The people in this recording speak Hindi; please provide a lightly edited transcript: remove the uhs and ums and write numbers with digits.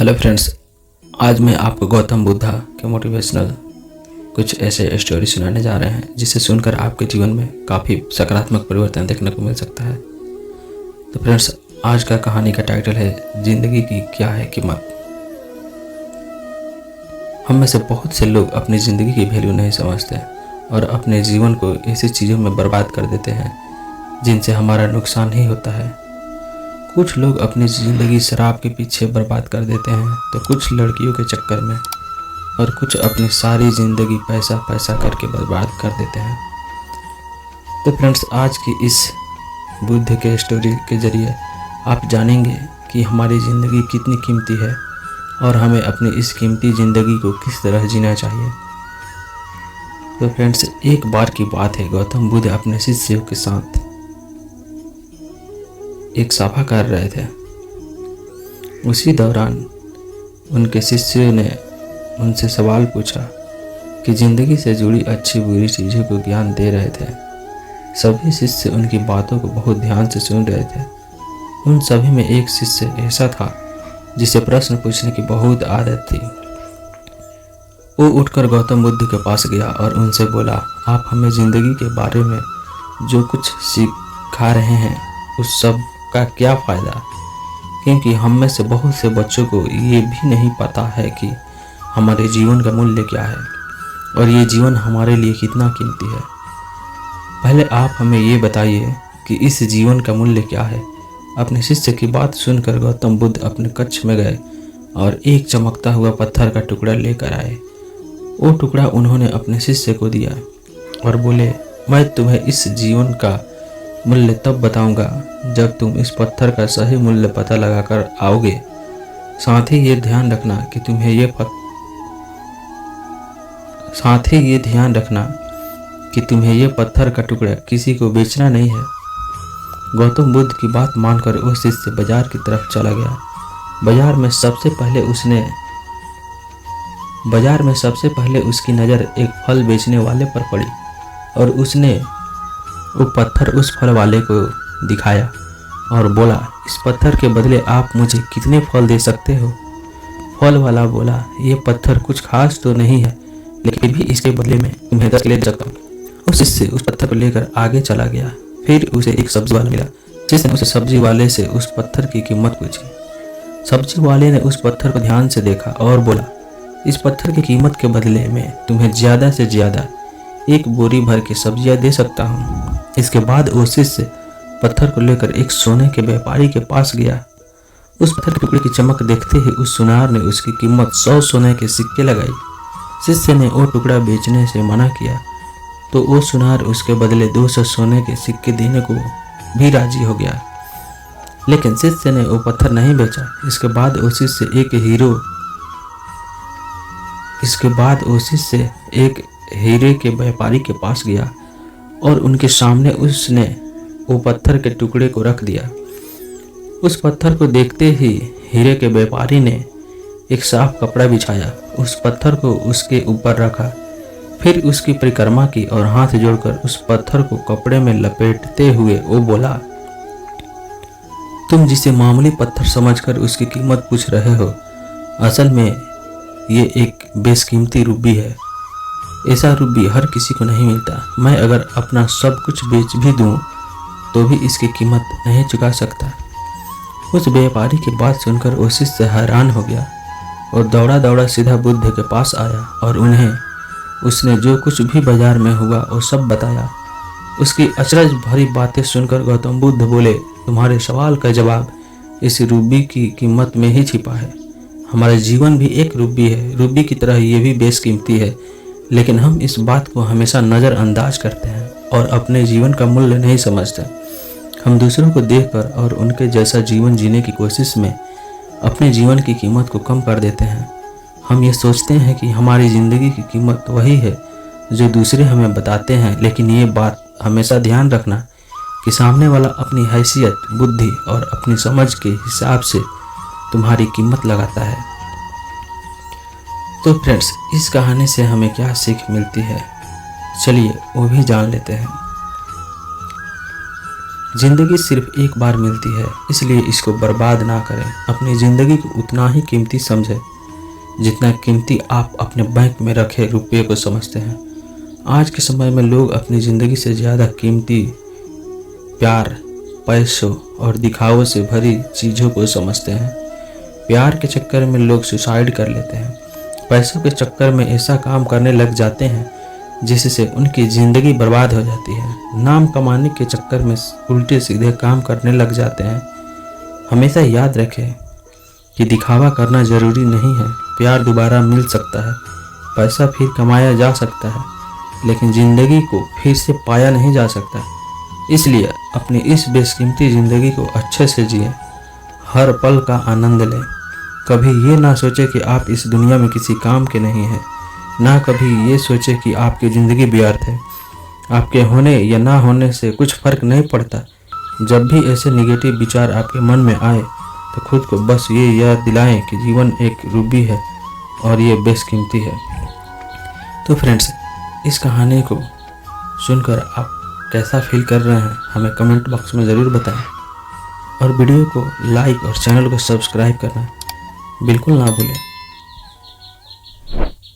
हेलो फ्रेंड्स, आज मैं आपको गौतम बुद्धा के मोटिवेशनल कुछ ऐसे स्टोरी सुनाने जा रहे हैं जिसे सुनकर आपके जीवन में काफ़ी सकारात्मक परिवर्तन देखने को मिल सकता है। तो फ्रेंड्स, आज का कहानी का टाइटल है जिंदगी की क्या है कीमत। हम में से बहुत से लोग अपनी ज़िंदगी की वैल्यू नहीं समझते और अपने जीवन को ऐसी चीज़ों में बर्बाद कर देते हैं जिनसे हमारा नुकसान ही होता है। कुछ लोग अपनी ज़िंदगी शराब के पीछे बर्बाद कर देते हैं, तो कुछ लड़कियों के चक्कर में और कुछ अपनी सारी ज़िंदगी पैसा पैसा करके बर्बाद कर देते हैं। तो फ्रेंड्स, आज की इस बुद्ध के स्टोरी के ज़रिए आप जानेंगे कि हमारी ज़िंदगी कितनी कीमती है और हमें अपनी इस कीमती ज़िंदगी को किस तरह जीना चाहिए। तो फ्रेंड्स, एक बार की बात है, गौतम बुद्ध अपने शिष्यों के साथ एक सभा कर रहे थे। उसी दौरान उनके शिष्यों ने उनसे सवाल पूछा कि ज़िंदगी से जुड़ी अच्छी बुरी चीज़ों को ज्ञान दे रहे थे। सभी शिष्य उनकी बातों को बहुत ध्यान से सुन रहे थे। उन सभी में एक शिष्य ऐसा था जिसे प्रश्न पूछने की बहुत आदत थी। वो उठकर गौतम बुद्ध के पास गया और उनसे बोला, आप हमें ज़िंदगी के बारे में जो कुछ सिखा रहे हैं उस सब का क्या फ़ायदा, क्योंकि हम में से बहुत से बच्चों को ये भी नहीं पता है कि हमारे जीवन का मूल्य क्या है और ये जीवन हमारे लिए कितना कीमती है। पहले आप हमें ये बताइए कि इस जीवन का मूल्य क्या है। अपने शिष्य की बात सुनकर गौतम बुद्ध अपने कक्ष में गए और एक चमकता हुआ पत्थर का टुकड़ा लेकर आए। वो टुकड़ा उन्होंने अपने शिष्य को दिया और बोले, मैं तुम्हें इस जीवन का मूल्य तब बताऊंगा जब तुम इस पत्थर का सही मूल्य पता लगाकर आओगे। साथ ही ये ध्यान रखना कि तुम्हें ये पत्थर का टुकड़ा किसी को बेचना नहीं है। गौतम बुद्ध की बात मानकर वो शिष्य बाजार की तरफ चला गया। बाजार में सबसे पहले उसकी नज़र एक फल बेचने वाले पर पड़ी और उसने वो पत्थर उस फल वाले को दिखाया और बोला, इस पत्थर के बदले आप मुझे कितने फल दे सकते हो। फल वाला बोला, ये पत्थर कुछ खास तो नहीं है, लेकिन भी इसके बदले में तुम्हें 10 केले दे सकता हूँ। उस शिष्य उस पत्थर को लेकर आगे चला गया। फिर उसे एक सब्जी वाला मिला जिसने उस सब्जी वाले से उस पत्थर की कीमत पूछी। सब्जी वाले ने उस पत्थर को ध्यान से देखा और बोला, इस पत्थर की कीमत के बदले में तुम्हें ज़्यादा से ज़्यादा 1 बोरी भर के सब्जियां दे सकता हूँ। इसके बाद वो शिष्य पत्थर को लेकर एक सोने के व्यापारी के पास गया। उस पत्थर के टुकड़े की चमक देखते ही उस सुनार ने उसकी कीमत 100 सोने के सिक्के लगाई। शिष्य ने वो टुकड़ा बेचने से मना किया तो वो सुनार उसके बदले 200 सोने के सिक्के देने को भी राजी हो गया, लेकिन शिष्य ने वो पत्थर नहीं बेचा। इसके बाद वो शिष्य एक हीरे के व्यापारी के पास गया और उनके सामने उसने वो पत्थर के टुकड़े को रख दिया। उस पत्थर को देखते ही हीरे के व्यापारी ने एक साफ कपड़ा बिछाया, उस पत्थर को उसके ऊपर रखा, फिर उसकी परिक्रमा की और हाथ जोड़कर उस पत्थर को कपड़े में लपेटते हुए वो बोला, तुम जिसे मामूली पत्थर समझकर उसकी कीमत पूछ रहे हो, असल में ये एक बेशकीमती रूबी है। ऐसा रूबी हर किसी को नहीं मिलता। मैं अगर अपना सब कुछ बेच भी दूं तो भी इसकी कीमत नहीं चुका सकता। उस व्यापारी की बात सुनकर वो शिष्य हैरान हो गया और दौड़ा दौड़ा सीधा बुद्ध के पास आया और उसने जो कुछ भी बाजार में हुआ वो सब बताया। उसकी अचरज भरी बातें सुनकर गौतम बुद्ध बोले, तुम्हारे सवाल का जवाब इस रूबी की कीमत में ही छिपा है। हमारा जीवन भी एक रूबी है। रूबी की तरह ये भी बेशकीमती है, लेकिन हम इस बात को हमेशा नज़रअंदाज करते हैं और अपने जीवन का मूल्य नहीं समझते। हम दूसरों को देखकर और उनके जैसा जीवन जीने की कोशिश में अपने जीवन की कीमत को कम कर देते हैं। हम ये सोचते हैं कि हमारी ज़िंदगी की कीमत वही है जो दूसरे हमें बताते हैं, लेकिन ये बात हमेशा ध्यान रखना कि सामने वाला अपनी हैसियत, बुद्धि और अपनी समझ के हिसाब से तुम्हारी कीमत लगाता है। तो फ्रेंड्स, इस कहानी से हमें क्या सीख मिलती है, चलिए वो भी जान लेते हैं। जिंदगी सिर्फ एक बार मिलती है, इसलिए इसको बर्बाद ना करें। अपनी ज़िंदगी को उतना ही कीमती समझें जितना कीमती आप अपने बैंक में रखे रुपये को समझते हैं। आज के समय में लोग अपनी ज़िंदगी से ज़्यादा कीमती प्यार, पैसों और दिखावों से भरी चीज़ों को समझते हैं। प्यार के चक्कर में लोग सुसाइड कर लेते हैं, पैसों के चक्कर में ऐसा काम करने लग जाते हैं जिससे उनकी ज़िंदगी बर्बाद हो जाती है। नाम कमाने के चक्कर में उल्टे सीधे काम करने लग जाते हैं। हमेशा याद रखें कि दिखावा करना ज़रूरी नहीं है। प्यार दोबारा मिल सकता है, पैसा फिर कमाया जा सकता है, लेकिन ज़िंदगी को फिर से पाया नहीं जा सकता। इसलिए अपनी इस बेशकीमती ज़िंदगी को अच्छे से जिएं, हर पल का आनंद लें। कभी ये ना सोचें कि आप इस दुनिया में किसी काम के नहीं हैं, ना कभी ये सोचें कि आपकी ज़िंदगी व्यर्थ है। आपके होने या ना होने से कुछ फ़र्क नहीं पड़ता। जब भी ऐसे निगेटिव विचार आपके मन में आए तो खुद को बस ये याद दिलाएं कि जीवन एक रूबी है और ये बेशकीमती है। तो फ्रेंड्स, इस कहानी को सुनकर आप कैसा फील कर रहे हैं हमें कमेंट बॉक्स में ज़रूर बताएं, और वीडियो को लाइक और चैनल को सब्सक्राइब करना बिल्कुल ना भूलें।